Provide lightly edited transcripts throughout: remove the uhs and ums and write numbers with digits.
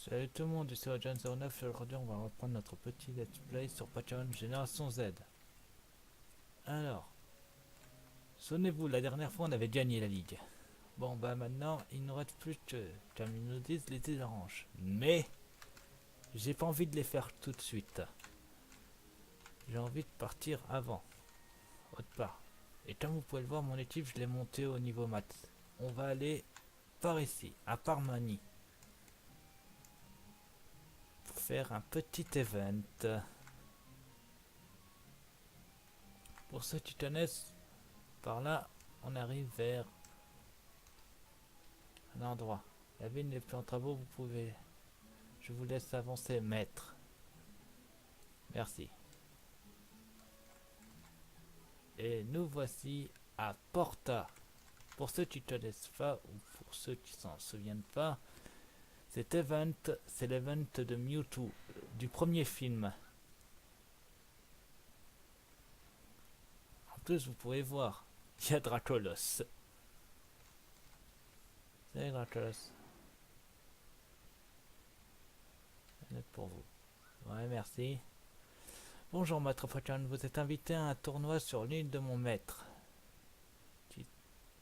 Salut tout le monde, ici John09 et aujourd'hui on va reprendre notre petit let's play sur Pokémon Génération Z. Alors, souvenez-vous, la dernière fois on avait gagné la ligue. Bon bah maintenant il nous reste plus que, comme ils nous disent, les îles oranges. Mais, j'ai pas envie de les faire tout de suite. J'ai envie de partir avant, autre part. Et comme vous pouvez le voir, mon équipe je l'ai montée au niveau max. On va aller par ici, à Parmanie. Pour faire un petit event. Pour ceux qui connaissent, par là, on arrive vers un endroit. La ville n'est plus en travaux, vous pouvez... Je vous laisse avancer, maître. Merci. Et nous voici à Porta. Pour ceux qui ne connaissent pas, ou pour ceux qui s'en souviennent pas, cet event, c'est l'event de Mewtwo, du premier film. En plus, vous pouvez voir, il y a Dracolos. Salut Dracolos. Elle est pour vous. Ouais, merci. Bonjour maître Pokémon, vous êtes invité à un tournoi sur l'île de mon maître,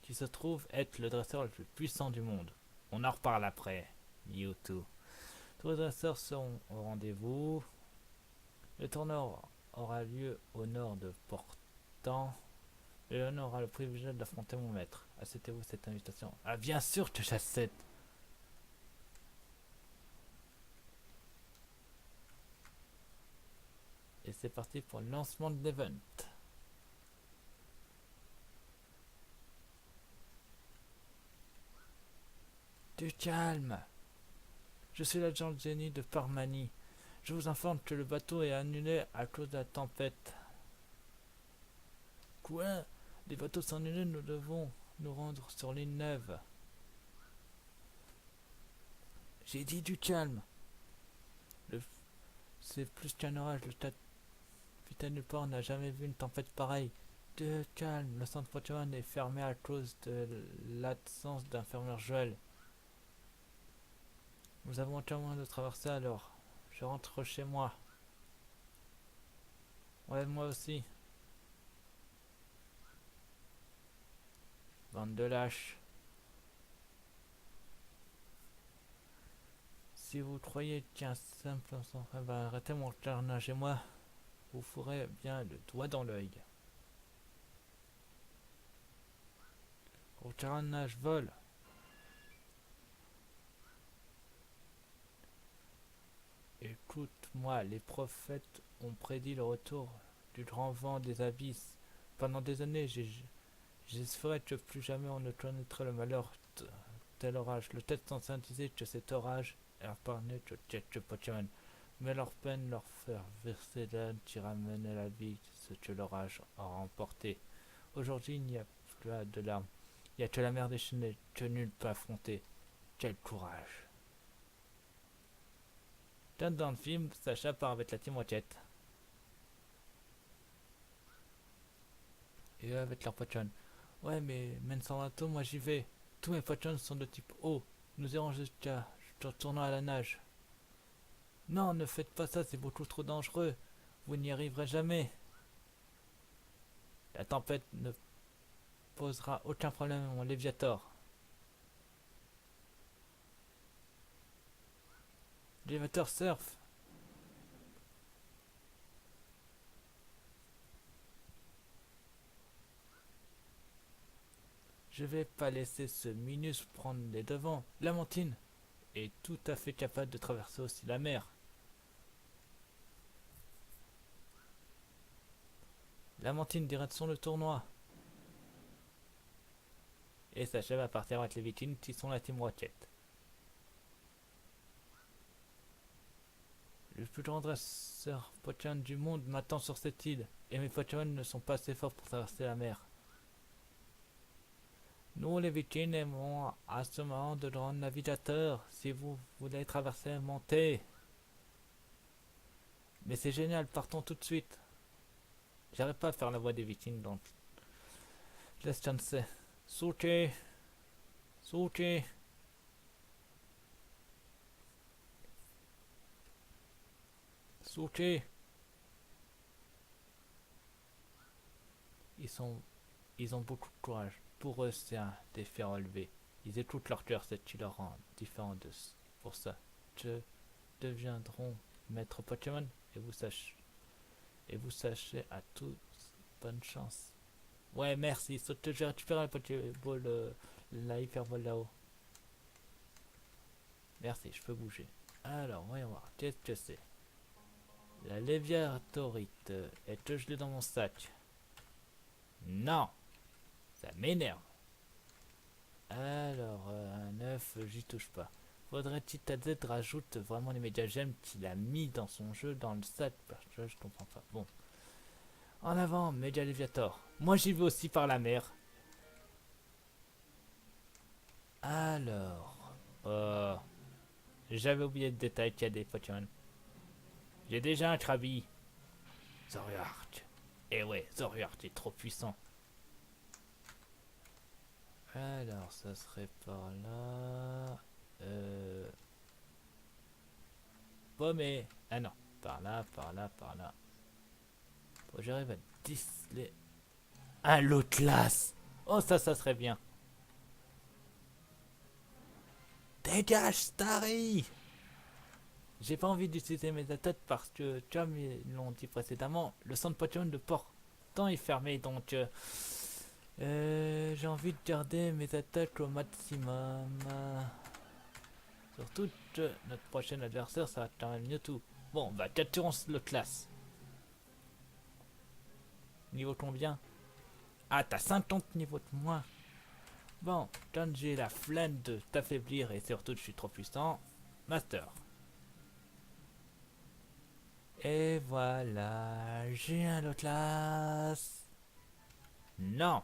qui se trouve être le dresseur le plus puissant du monde. On en reparle après, Mewtwo. Tous les dresseurs seront au rendez-vous. Le tournoi aura lieu au nord de Portant. Et l'on aura le privilège d'affronter mon maître. Acceptez-vous cette invitation? Ah, bien sûr que j'accepte. Et c'est parti pour le lancement de l'event. Du calme. Je suis l'agent Jenny de Parmanie. Je vous informe que le bateau est annulé à cause de la tempête. Quoi? Les bateaux sont annulés, nous devons nous rendre sur l'île neuve. J'ai dit du calme. C'est plus qu'un orage, le capitaine du port n'a jamais vu une tempête pareille. De calme, le centre Pokémon est fermé à cause de l'absence d'infirmière Joël. Nous avons aucun moyen de traverser alors. Je rentre chez moi. Ouais, moi aussi. Bande de lâches. Si vous croyez qu'un simple enfant va arrêter mon carnage et moi, vous ferez bien le doigt dans l'œil. Au carnage vole. Écoute-moi, les prophètes ont prédit le retour du grand vent des abysses. Pendant des années, j'espérais que plus jamais on ne connaîtrait le malheur tel orage. Le texte ancien disait que cet orage épargnait que quelques Pokémon, mais leur peine leur faire verser l'âne qui ramenait la vie ce que l'orage a remporté. Aujourd'hui, il n'y a plus de larmes. Il n'y a que la mer déchaînée que nul peut affronter. Quel courage! Comme dans le film, Sacha part avec la Team Rocket. Et eux avec leur Pokémon. Ouais, mais Mensanto, moi j'y vais. Tous mes Pokémon sont de type eau. Nous irons jusqu'à tournoi à la nage. Non, ne faites pas ça, c'est beaucoup trop dangereux. Vous n'y arriverez jamais. La tempête ne posera aucun problème à mon Léviator. Léviator surf. Je vais pas laisser ce Minus prendre les devants. Lamentine est tout à fait capable de traverser aussi la mer. Lamentine direction le tournoi. Et Sacha va partir avec les Vikings qui sont la Team Rocket. Le plus grand dresseur Pokémon du monde m'attend sur cette île, et mes Pokémon ne sont pas assez forts pour traverser la mer. Nous les Vikings aimons à ce moment de grands navigateurs. Si vous voulez traverser, montez. Mais c'est génial, partons tout de suite. J'arrive pas à faire la voix des Vikings donc. Laisse chancer. Souké. Souké. Sautez. Ils ont beaucoup de courage. Pour eux, c'est un défi à relever. Ils écoutent leur cœur, ce qui leur rend différent de pour ça. Je deviendront maître Pokémon et vous sachez à tous bonne chance. Ouais, merci. Je vais récupérer la Pokéball, la Hyperball là-haut. Merci, je peux bouger. Alors, voyons voir. Qu'est-ce que c'est? La Léviatorite. Est-ce que je l'ai dans mon sac? Non, ça m'énerve. Alors, un œuf, j'y touche pas. Faudrait-il Z rajoute vraiment les méga gemmes qu'il a mis dans son jeu dans le sac? Parce que je comprends pas. Bon. En avant, Méga Léviator. Moi j'y vais aussi par la mer. Alors. J'avais oublié le détail qu'il y a des Pokémon. J'ai déjà un Krabi. Zoriark. Eh ouais, Zoriark est trop puissant. Alors, ça serait par là. Paumé. Ah non, par là, par là, par là. Bon, j'arrive à disler. Un Lotlas. Oh, ça serait bien. Dégage, Starry. J'ai pas envie d'utiliser mes attaques parce que, comme ils l'ont dit précédemment, le centre Pokémon de Portant est fermé, donc j'ai envie de garder mes attaques au maximum. Surtout que notre prochain adversaire, ça va être quand même Mewtwo. Bon, bah capturons le classe. Niveau combien? Ah, t'as 50 niveaux de moins. Bon, quand j'ai la flemme de t'affaiblir et surtout que je suis trop puissant, Master. Et voilà, j'ai un autre classe. Non.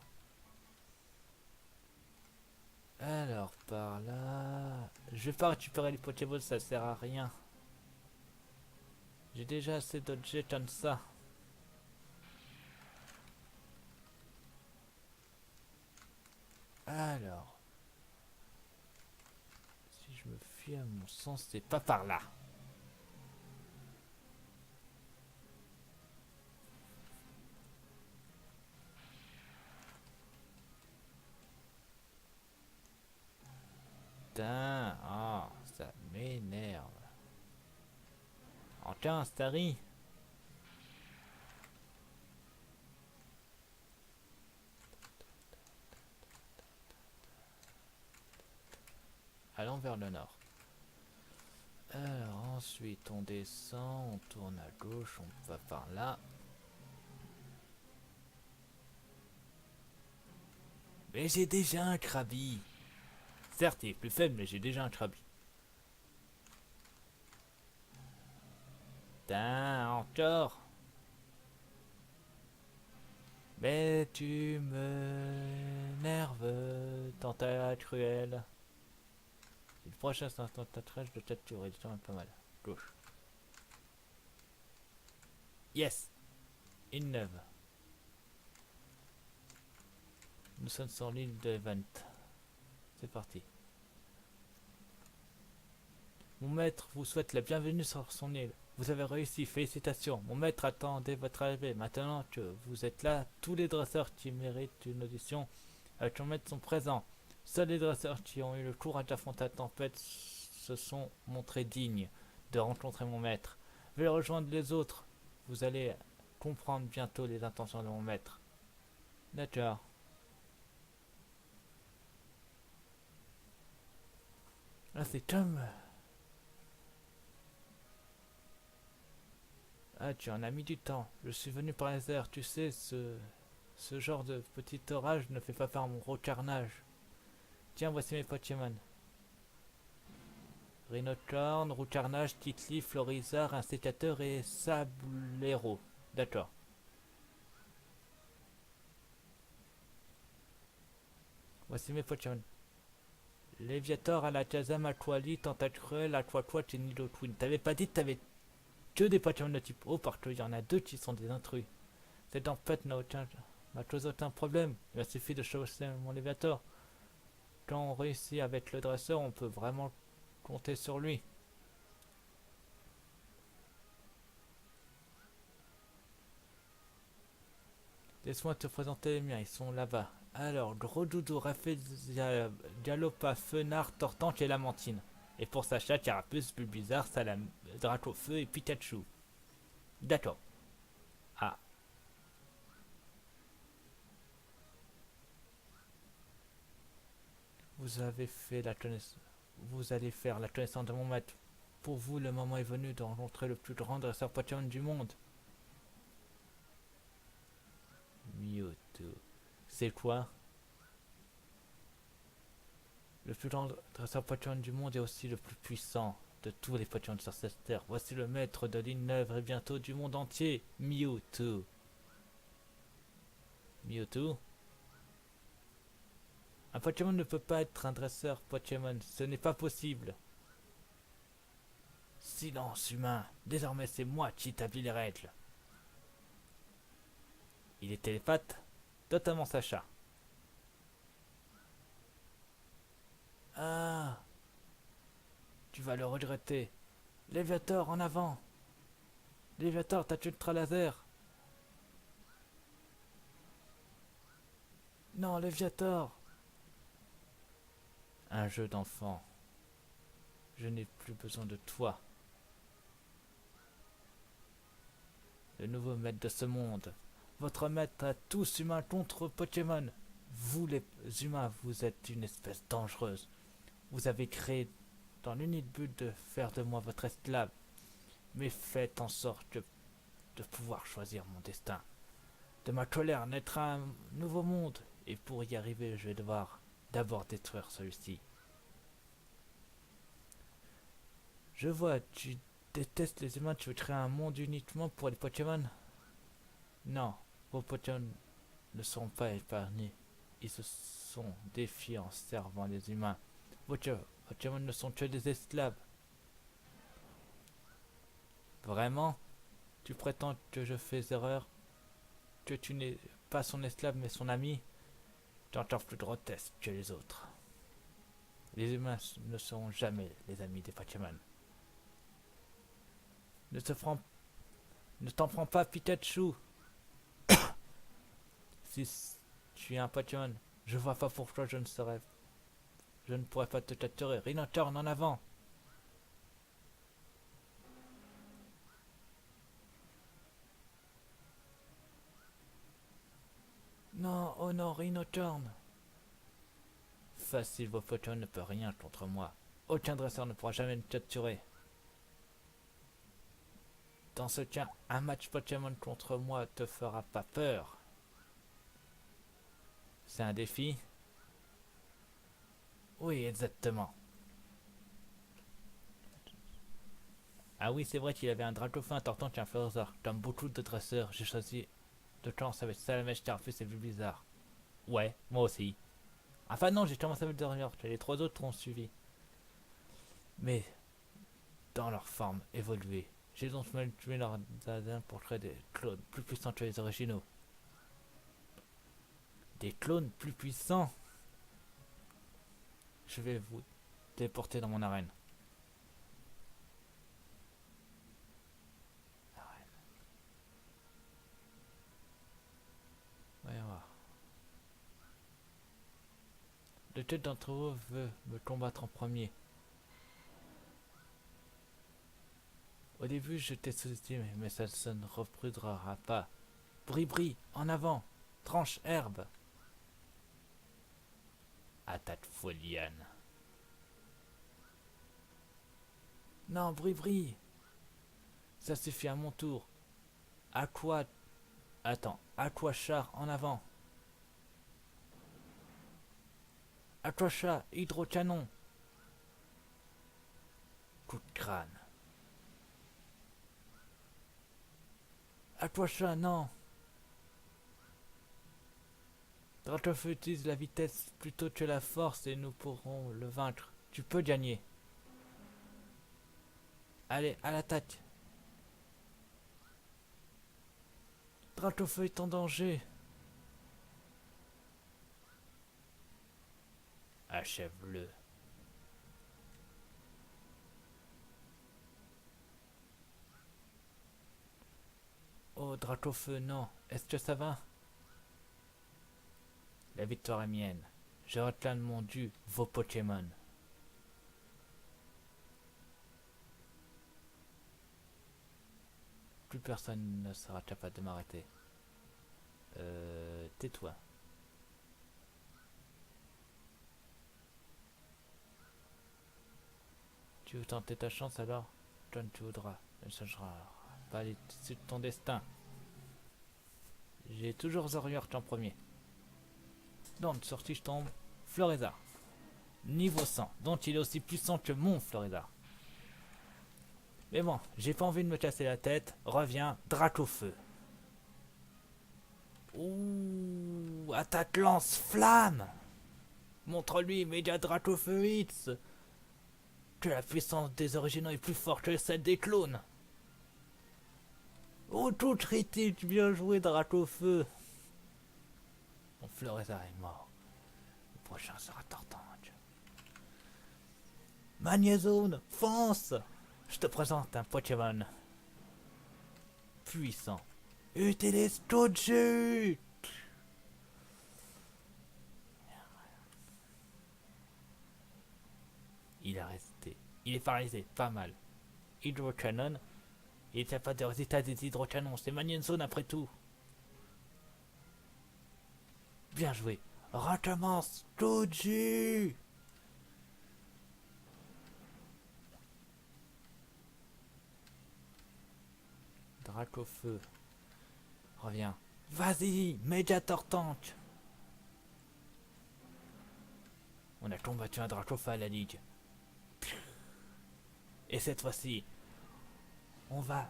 Alors, par là... Je vais pas récupérer les Pokéballs, ça sert à rien. J'ai déjà assez d'objets comme ça. Alors... Si je me fie à mon sens, c'est pas par là. Putain, oh, ça m'énerve. Encore un Starry. Allons vers le nord. Alors ensuite on descend, on tourne à gauche, on va par là. Mais j'ai déjà un Krabi. Certes il est plus faible mais j'ai déjà un Krabi. Putain, encore. Mais tu me nerves, tenta cruel. Le prochain instant t'attrache de tête, tu aurais du temps pas mal. Gauche. Yes. Une neuve. Nous sommes sur l'île de Event. C'est parti. Mon maître vous souhaite la bienvenue sur son île. Vous avez réussi, félicitations. Mon maître attendait votre arrivée. Maintenant que vous êtes là, tous les dresseurs qui méritent une audition avec mon maître sont présents. Seuls les dresseurs qui ont eu le courage d'affronter la tempête se sont montrés dignes de rencontrer mon maître. Veuillez rejoindre les autres. Vous allez comprendre bientôt les intentions de mon maître. D'accord. Là c'est comme... Ah, tu en as mis du temps. Je suis venu par les airs. Tu sais, ce genre de petit orage ne fait pas faire mon gros carnage. Tiens, voici mes Pokémon. Rhinocorn, Roucarnage, Titli, Florizard, Insécateur et Sablero. D'accord. Voici mes Pokémon. Léviator, Alakazam, Aquali, Tentacruel, Aquaquat et Nidoqueen. T'avais pas dit que t'avais que des Pokémon de type eau parce qu'il y en a deux qui sont des intrus. Cette tempête n'a causé aucun problème. Il suffit de chausser mon Léviator. Quand on réussit avec le dresseur, on peut vraiment compter sur lui. Laisse-moi te présenter les miens, ils sont là-bas. Alors, Gros Doudou, Raphaël, Dialopa, Fenard, Tortanche et Lamantine. Et pour Sacha, Carapuce, Bulbizarre, Salam, Dracofeu et Pikachu. D'accord. Ah, vous avez fait la connaissance. Vous allez faire la connaissance de mon maître. Pour vous, le moment est venu de rencontrer le plus grand dresseur Pokémon du monde. Mewtwo. C'est quoi? Le plus grand dresseur Pokémon du monde est aussi le plus puissant de tous les Pokémon sur cette terre. Voici le maître de l'Inneuvre et bientôt du monde entier, Mewtwo. Mewtwo? Un Pokémon ne peut pas être un dresseur Pokémon, ce n'est pas possible. Silence humain, désormais c'est moi qui établis les règles. Il est télépathe? Totalement Sacha. Ah, tu vas le regretter. Léviator, en avant. Léviator, t'as tué le laser. Non, Léviator. Un jeu d'enfant. Je n'ai plus besoin de toi. Le nouveau maître de ce monde. Votre maître à tous humains contre Pokémon. Vous les humains, vous êtes une espèce dangereuse. Vous avez créé dans l'unique but de faire de moi votre esclave. Mais faites en sorte de pouvoir choisir mon destin. De ma colère naîtra un nouveau monde. Et pour y arriver, je vais devoir d'abord détruire celui-ci. Je vois, tu détestes les humains, tu veux créer un monde uniquement pour les Pokémon? Non, vos Pokémon ne seront pas épargnés. Ils se sont défiés en servant les humains. Vos Pokémon ne sont que des esclaves. Vraiment? Tu prétends que je fais erreur? Que tu n'es pas son esclave mais son ami? Tu es encore plus grotesque que les autres. Les humains ne seront jamais les amis des Pokémon. Ne te prends, ne t'en prends pas, Pikachu. Si tu es un Pokémon, je vois pas pourquoi je ne pourrais pas te capturer. Rhinothorn, en avant. Non, oh non, Rhinothorn. Facile, vos Pokémon ne peuvent rien contre moi. Aucun dresseur ne pourra jamais me capturer. Dans ce cas, un match Pokémon contre moi te fera pas peur. C'est un défi? Oui, exactement. Ah oui, c'est vrai qu'il avait un Dracofeu, un Tortank et un Florozor. Comme beaucoup de dresseurs, j'ai choisi de commencer avec Salamèche, Starfus et Bulbizarre. Ouais, moi aussi. Enfin non, j'ai commencé avec Dorior, les trois autres ont suivi. Mais dans leur forme évoluée. J'ai donc manipulé leur ADN pour créer des clones plus puissants que les originaux. Des clones plus puissants? Je vais vous déporter dans mon arène. Voyons voir. Lequel d'entre vous veut me combattre en premier? Au début, je t'ai sous-estimé, mais ça ne reproduira pas. Bri-bri, en avant. Tranche herbe. Attaque Foliane. Non, Bri-bri. Ça suffit à mon tour. Aqua... Attends, Aquachar en avant. Aquachat, hydrocanon. Coup de crâne. Aquachat, non. Dracofeu utilise la vitesse plutôt que la force et nous pourrons le vaincre. Tu peux gagner. Allez, à l'attaque. Dracofeu est en danger. Achève-le. Oh, Dracofeu, non. Est-ce que ça va? La victoire est mienne. Je réclame mon dû, vos Pokémon. Plus personne ne sera capable de m'arrêter. Tais-toi. Tu veux tenter ta chance alors? John, tu voudras. Ne changera pas l'issue de ton destin. J'ai toujours Zoriort en premier. Donc, sorti, je tombe. Florizard. Niveau 100. Donc, il est aussi puissant que mon Florizard. Mais bon, j'ai pas envie de me casser la tête. Reviens, Dracofeu. Ouh, attaque lance flamme. Montre-lui Méga Dracofeu Hits. Que la puissance des originaux est plus forte que celle des clones. Oh, tout critique, bien joué Dracofeu. Mon Florizard est mort. Le prochain sera Tortange. Magnézone, fonce. Je te présente un Pokémon puissant. Utilise tout de suite. Il a resté. Il est paralysé, pas mal. Hydrocanon. Il n'y a pas de résultat des hydrocanons. C'est Magnézone après tout. Bien joué. Recommence tout de suite. Dracofeu. Reviens. Vas-y, Mediator Tank. On a combattu un Dracofeu à la ligue. Et cette fois-ci, on va...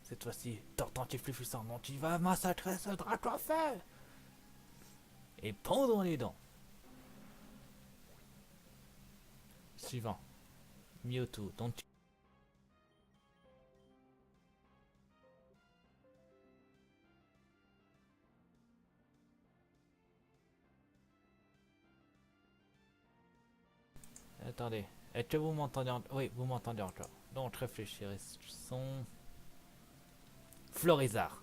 Cette fois-ci, Tortank est plus puissant, donc il va massacrer ce Dracofeu. Et pendons les dents. Suivant. Mewtwo, donc... Attendez, est-ce que vous m'entendez encore? Oui, vous m'entendez encore. Donc réfléchissons. Florizard.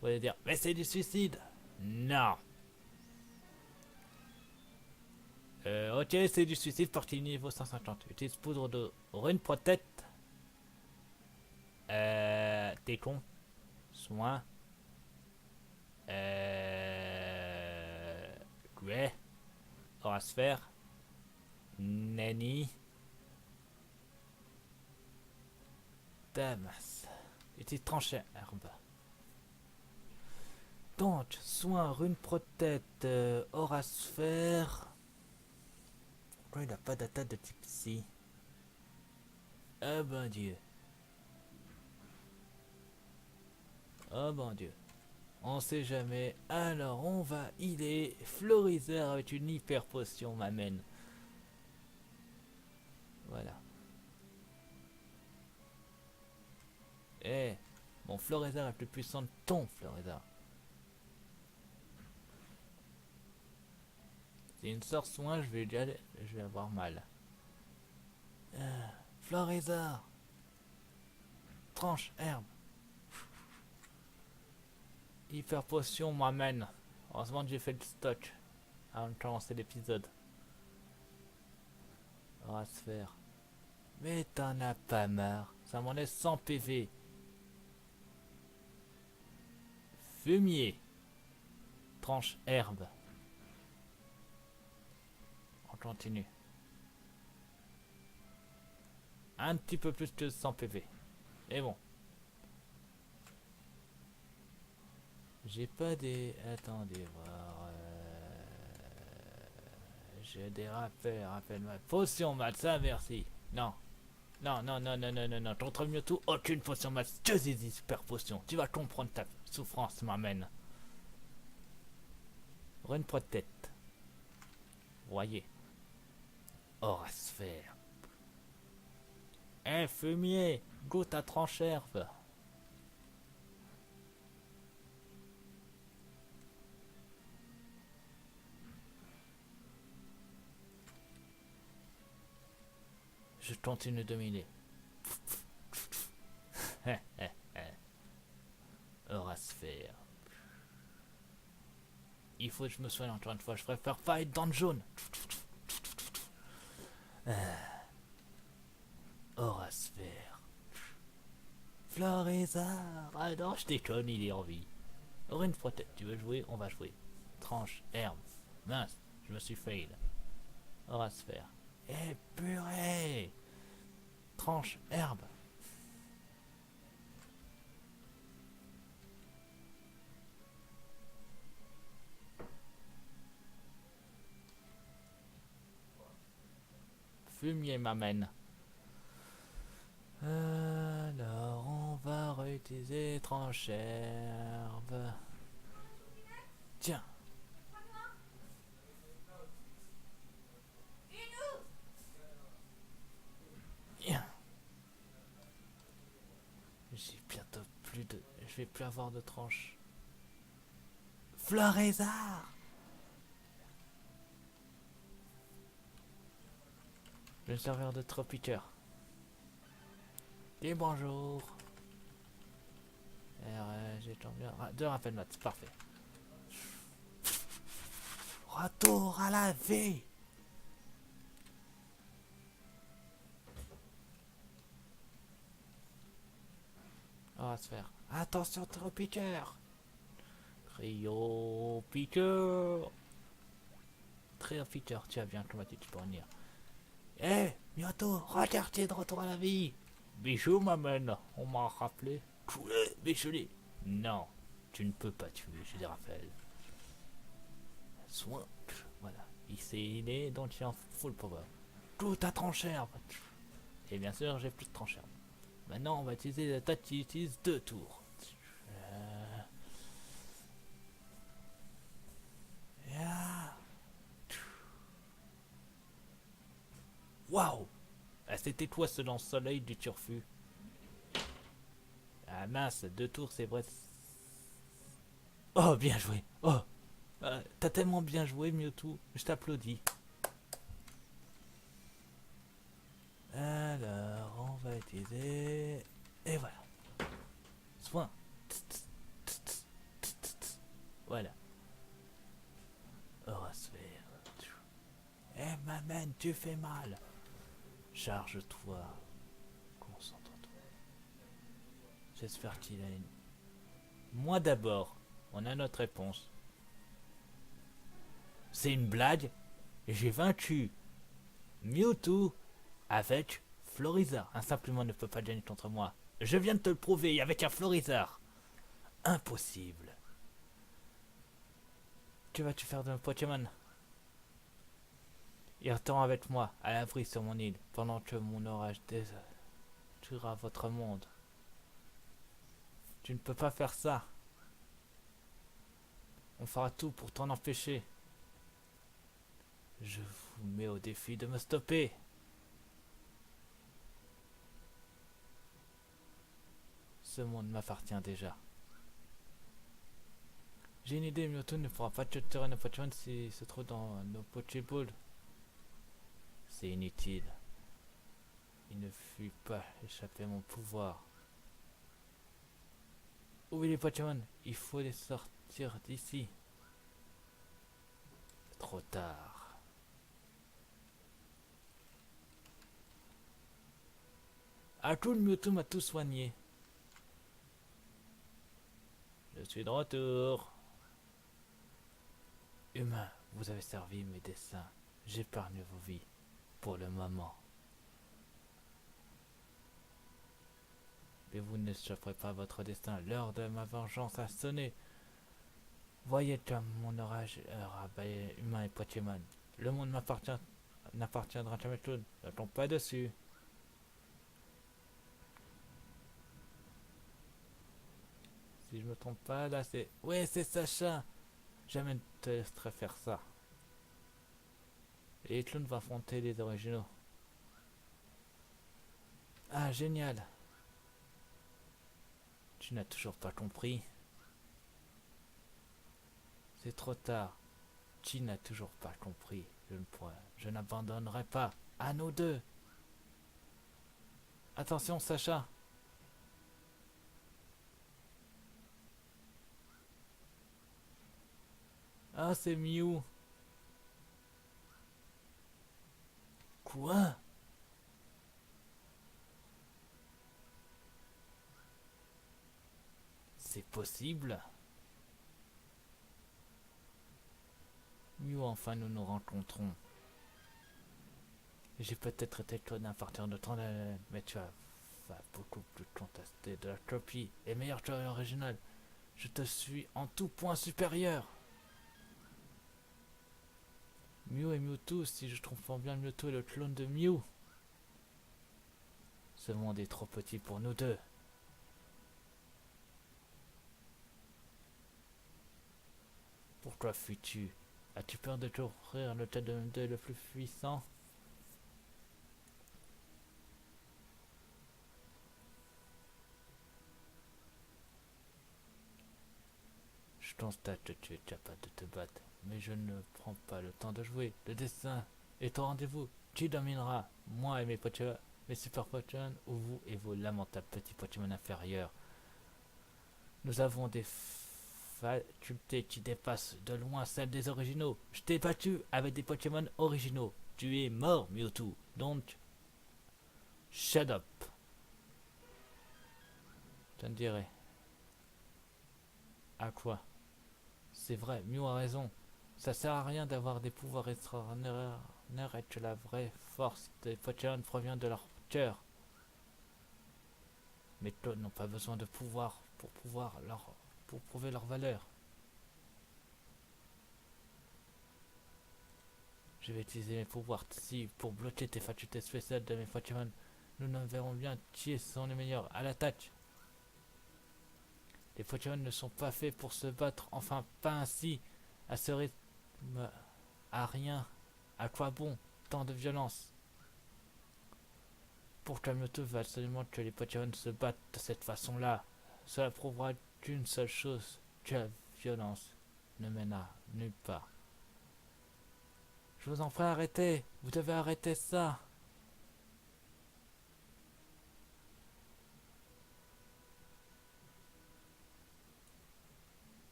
Vous allez dire, mais c'est du suicide. Non. Ok, c'est du suicide, partie niveau 150. Utilise poudre de rune protect. T'es con. Soin. Ouais. Aurasphère. Nanny. Damas. Utilise tranchée herbe. Donc, soin, rune protect, aurasphère. Pourquoi il n'a pas d'attaque de type psy? Ah ben Dieu. Oh bon Dieu. On sait jamais. Alors on va healer Florizard avec une hyper potion m'amène. Voilà. Eh, mon Florizard est plus puissant que ton Florizard. Si une sort soin, je vais avoir mal. Florizard. Tranche, herbe. Hyper potion m'amène. Heureusement que j'ai fait le stock avant de commencer l'épisode. On va se faire. Mais t'en as pas marre. Ça m'en laisse 100 PV. Fumier. Tranche herbe. On continue. Un petit peu plus que 100 PV. Et bon. J'ai pas des... Attendez voir. J'ai des rappels. Rappelle-moi. Potion mat, ça merci. Non. Non, non, non, non, non, non, non. Contre Mewtwo, aucune potion mat. Que des super potions. Tu vas comprendre ta souffrance m'amène. Rune protect. Voyez. Aurasphère. Eh, fumier. Goûte à tranche herbe. Je continue de dominer. Aurasphère. Il faut que je me soigne encore une fois. Je préfère pas être dans le jaune. Horasphère. Florizard. Ah non, je déconne, il est en vie. Aurine Protect, tu veux jouer? On va jouer. Tranche, herbe. Mince, je me suis fail. Horasphère. Eh purée. Tranche, herbe. Fumier m'amène. Alors, on va réutiliser tranche herbe. Tiens. Bien. J'ai bientôt plus de... Je vais plus avoir de tranche. Florizard. Le serveur de Tropiqueur. Et bonjour. J'ai tombé... Deux rappels maths, parfait. Retour à la vie. On va se faire. Attention, Tropiqueur. Trio piqueur. Trio piqueur, tu as bien combattu, tu peux en dire. Eh, bientôt, regarde, t'es de retour à la vie. Bichou m'amène, on m'a rappelé. Tuer, Bichoulet. Non, tu ne peux pas tuer, je dis Raphaël. Soin, voilà. Il s'est né, donc il est en full power. Tout à tranchère. Et bien sûr, j'ai plus de tranchère. Maintenant, on va utiliser la tête qui utilise 2 tours. Waouh! Ah, c'était quoi ce lance-soleil du turfu? Ah mince, 2 tours, c'est vrai. Oh, bien joué! Oh! T'as tellement bien joué, Mewtwo. Je t'applaudis. Alors, on va utiliser... Et voilà. Soin. Voilà. Horasphère. Eh, maman, tu fais mal. Charge-toi. Concentre-toi. J'espère qu'il a une... Moi d'abord. On a notre réponse. C'est une blague. J'ai vaincu Mewtwo avec Florizard. Un simplement ne peut pas gagner contre moi. Je viens de te le prouver avec un Florizard. Impossible. Que vas-tu faire de mon Pokémon? Il attend avec moi, à l'abri sur mon île, pendant que mon orage détruira votre monde. Tu ne peux pas faire ça. On fera tout pour t'en empêcher. Je vous mets au défi de me stopper. Ce monde m'appartient déjà. J'ai une idée, Mewtwo ne pourra pas tuer nos Pokémon s'il se trouve dans nos Pokéballs. C'est inutile. Il ne fut pas échapper à mon pouvoir. Où est les Pokémon? Il faut les sortir d'ici. Trop tard. À tout, le Mewtwo m'a tout soigné. Je suis de retour. Humain, vous avez servi mes desseins. J'épargne vos vies. Pour le moment. Mais vous ne n'échapperez pas à votre destin. L'heure de ma vengeance a sonné. Voyez comme mon orage rabat humain et Pokémon. Le monde n'appartiendra jamais tout. Ne tombe pas dessus. Si je me trompe pas, là c'est... Ouais, c'est Sacha. Jamais ne te laisserai faire ça. Et les clowns vont affronter les originaux. Ah, génial. Tu n'as toujours pas compris. C'est trop tard. Tu n'as toujours pas compris. Je n'abandonnerai pas. À nous deux. Attention, Sacha. Ah, c'est Mew. Quoi? C'est possible? Mew, enfin nous nous rencontrons. J'ai peut-être été cloné à partir de temps, mais tu vas beaucoup plus contester de la copie et meilleur que l'original. Je te suis en tout point supérieur. Mew et Mewtwo, si je comprends bien, Mewtwo est le clone de Mew. Ce monde est trop petit pour nous deux. Pourquoi fuis-tu? As-tu peur de t'offrir le tête de le plus puissant? Je constate que tu es capable de te battre, mais je ne prends pas le temps de jouer. Le destin est au rendez-vous. Qui dominera? Moi et mes Pokémon, mes Super Pokémon, ou vous et vos lamentables petits Pokémon inférieurs? Nous avons des facultés qui dépassent de loin celles des originaux. Je t'ai battu avec des Pokémon originaux. Tu es mort, Mewtwo. Donc, shut up. Je te dirai. À quoi? C'est vrai, Mew a raison. Ça sert à rien d'avoir des pouvoirs extraordinaires et que la vraie force des Pokémon provient de leur cœur. Mais clones n'ont pas besoin de pouvoir pour prouver leur valeur. Je vais utiliser mes pouvoirs Psy pour bloquer tes facultés spéciales de mes Pokémon. Nous ne verrons bien qui sont les meilleurs à l'attaque. Les Pokémon ne sont pas faits pour se battre, enfin pas ainsi, à ce rythme, à rien. À quoi bon tant de violence? Pourquoi Mewtwo veut absolument que les Pokémon se battent de cette façon-là? Cela prouvera qu'une seule chose, que la violence ne mène à nulle part. Je vous en prie, arrêtez. Vous devez arrêter ça.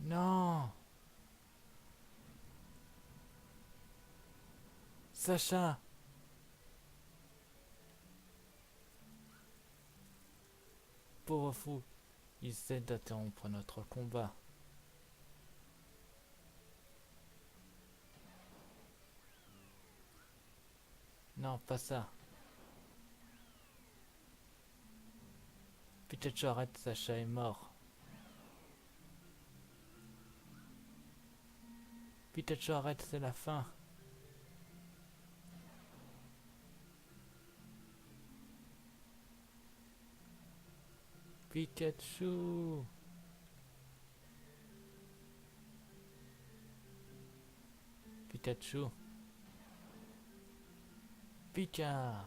Non. Sacha. Pauvre fou. Il essaie d'interrompre notre combat. Non, pas ça. Pikachu arrête, Sacha est mort. Pikachu arrête, c'est la fin. Pikachu. Pikachu. Pika.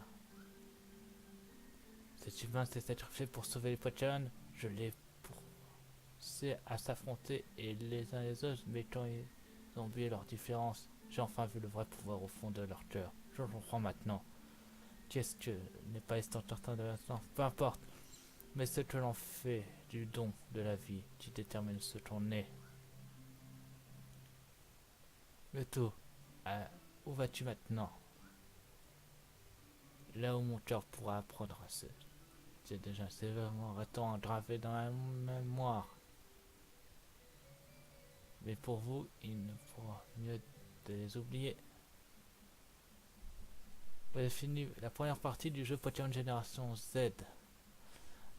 Cet humain s'est sacrifié pour sauver les Pokémon. Je l'ai poussé à s'affronter et les uns les autres, mais quand ils ont oublié leurs différences, j'ai enfin vu le vrai pouvoir au fond de leur cœur. Je le comprends maintenant. Qu'est-ce que n'est pas certain de l'instant? Peu importe. Mais ce que l'on fait du don de la vie qui détermine ce qu'on est. Mewtwo, où vas-tu maintenant? Là où mon cœur pourra apprendre à se... C'est déjà sévèrement restant gravé dans la mémoire. Mais pour vous, il ne pourra mieux de les oublier. Vous avez fini la première partie du jeu Pokémon Génération Z.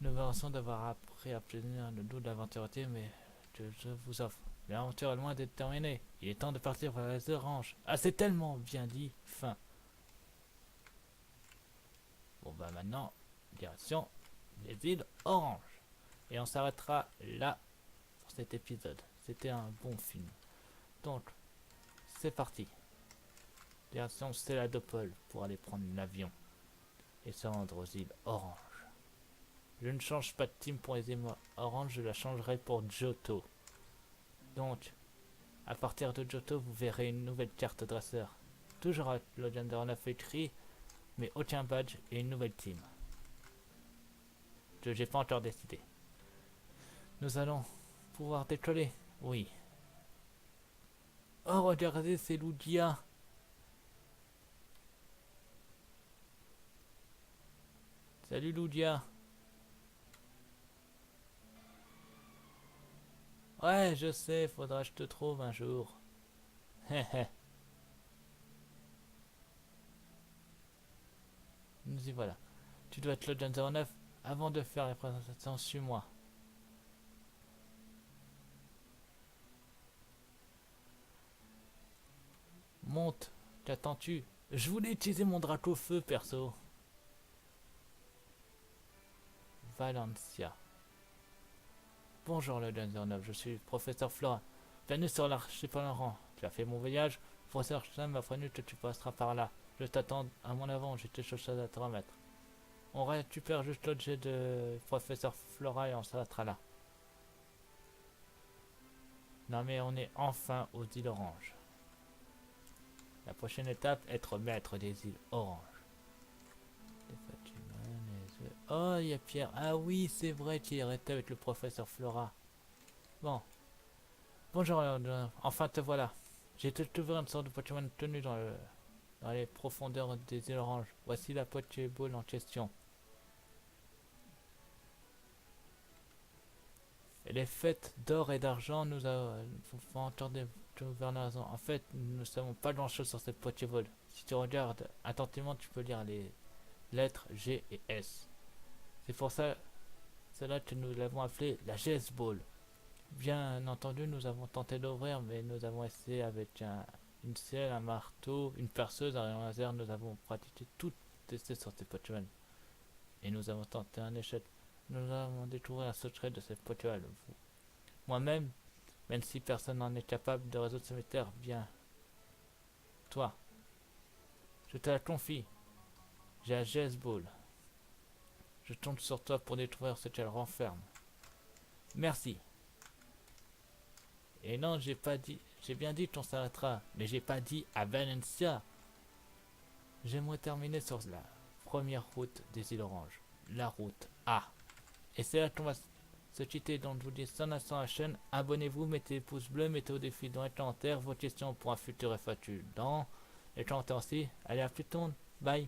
Nous verrons d'avoir appris à obtenir le doux de l'aventure, mais que je vous offre. L'aventure est loin d'être terminée. Il est temps de partir vers les oranges. Ah, c'est tellement bien dit. Fin. Bon bah maintenant, direction les îles oranges. Et on s'arrêtera là pour cet épisode. C'était un bon film. Donc, c'est parti. Direction Céladopole pour aller prendre l'avion et se rendre aux îles oranges. Je ne change pas de team pour les îles oranges, je la changerai pour Johto. Donc, à partir de Johto, vous verrez une nouvelle carte dresseur. Toujours avec le gender 9 écrit, mais aucun badge et une nouvelle team. Que j'ai pas encore décidé. Nous allons pouvoir décoller. Oui. Oh, regardez, c'est Lugia. Salut Lugia. Ouais, je sais, faudra que je te trouve un jour. Nous y voilà. Tu dois être le John 09. Avant de faire la présentation, suis-moi. Monte. Qu'attends-tu? Je voulais utiliser mon drac au feu, perso. Valencia. Bonjour le John 09, je suis le professeur Flora. Bienvenue sur l'archipel. Tu as fait mon voyage? Le professeur Sam m'a prévenu que tu passeras par là. Je t'attends à mon avant, j'ai quelque chose à te remettre. On récupère juste l'objet de professeur Flora et on s'arrêtera là. Non mais on est enfin aux îles Oranges. La prochaine étape, être maître des îles Oranges. Oh, il y a Pierre. Ah oui, c'est vrai qu'il est resté avec le professeur Flora. Bon. Bonjour, enfin te voilà. J'ai découvert une sorte de Pokémon tenu dans les profondeurs des îles Oranges. Voici la Pokéball en question. Elle est faite d'or et d'argent, nous avons entendu raison. En fait, nous ne savons pas grand chose sur cette Pokéball. Si tu regardes attentivement, tu peux lire les lettres G et S. C'est pour ça, cela que nous l'avons appelée la GS Ball. Bien entendu, nous avons tenté d'ouvrir, mais nous avons essayé avec une selle, un marteau, une perceuse, un rayon laser. Nous avons pratiqué tout testé sur ces Pokémon. Et nous avons tenté un échec. Nous avons découvert un secret de cette Pokémon. Moi-même, même si personne n'en est capable de résoudre ce mystère, bien, toi, je te la confie. J'ai un GS Ball. Je tombe sur toi pour découvrir ce qu'elle renferme. Merci. Et non, j'ai pas dit. J'ai bien dit qu'on s'arrêtera, mais j'ai pas dit à Valencia. J'aimerais terminer sur la première route des îles Oranges, la route A. Et c'est là qu'on va se quitter. Donc je vous dis son instant à la chaîne. Abonnez-vous, mettez les pouces bleus, mettez au défi dans les commentaires vos questions pour un futur FAQ dans les commentaires aussi. Allez, à plus tard. Bye.